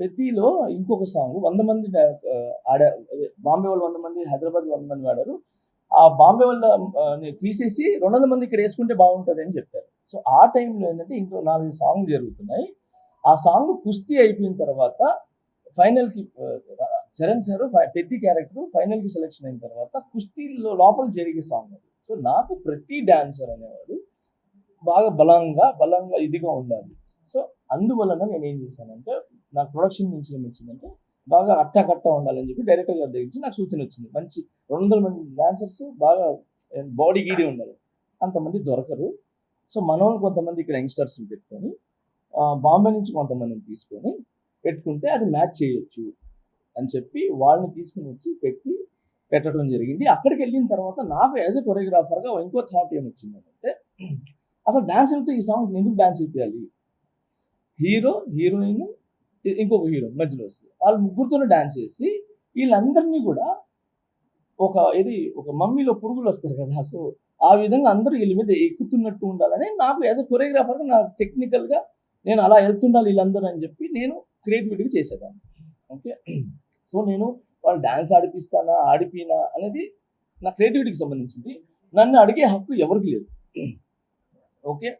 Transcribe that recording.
పెద్దిలో ఇంకొక సాంగ్ 100 మంది బాంబే వాళ్ళు 100 మంది, హైదరాబాద్ 100 మంది వాడారు. ఆ బాంబే వాళ్ళ తీసేసి 200 మంది ఇక్కడ వేసుకుంటే బాగుంటుంది అని చెప్పారు. సో ఆ టైంలో ఏంటంటే ఇంకో 4 సాంగ్లు జరుగుతున్నాయి. ఆ సాంగ్ కుస్తీ అయిపోయిన తర్వాత ఫైనల్కి చరణ్ సార్ పెద్ది క్యారెక్టర్ ఫైనల్కి సెలెక్షన్ అయిన తర్వాత కుస్తీలో లోపల జరిగే సాంగ్ అది. సో నాకు ప్రతి డాన్సర్ అనేవాడు బాగా బలంగా ఇదిగా ఉండాలి. సో అందువలన నేను ఏం చేశానంటే నాకు ప్రొడక్షన్ నుంచి ఏమొచ్చిందంటే బాగా అట్టకట్ట ఉండాలని చెప్పి డైరెక్టర్ గారి దగ్గర నుంచి నాకు సూచన వచ్చింది. మంచి 200 మంది డాన్సర్స్ బాగా బాడీ గీడి ఉండాలి, అంతమంది దొరకరు. సో మనోళ్ళు కొంతమంది ఇక్కడ యంగ్స్టర్స్ పెట్టుకొని బాంబే నుంచి కొంతమందిని తీసుకొని పెట్టుకుంటే అది మ్యాచ్ చేయొచ్చు అని చెప్పి వాళ్ళని తీసుకుని వచ్చి పెట్టడం జరిగింది. అక్కడికి వెళ్ళిన తర్వాత నాకు యాజ్ ఎ కొరియోగ్రాఫర్గా ఇంకో థాట్ ఏమొచ్చిందంటే అసలు డాన్సర్తో ఈ సాంగ్ ఎందుకు డాన్స్ చేయాలి? హీరో, హీరోయిన్, ఇంకొక హీరో మధ్యలో వస్తుంది. వాళ్ళు ముగ్గురుతోనే డాన్స్ చేసి వీళ్ళందరినీ కూడా ఒక మమ్మీలో పురుగులు వస్తారు కదా, సో ఆ విధంగా అందరూ వీళ్ళ మీద ఎక్కుతున్నట్టు ఉండాలని నాకు యాజ్ ఎ కొరియోగ్రాఫర్గా నాకు టెక్నికల్గా నేను అలా వెళ్తుండాలి వీళ్ళందరూ అని చెప్పి నేను క్రియేటివిటీగా చేసేదాన్ని. ఓకే, సో నేను వాళ్ళు డాన్స్ ఆడిపినా అనేది నా క్రియేటివిటీకి సంబంధించింది. నన్ను అడిగే హక్కు ఎవరికి లేదు. ఓకే,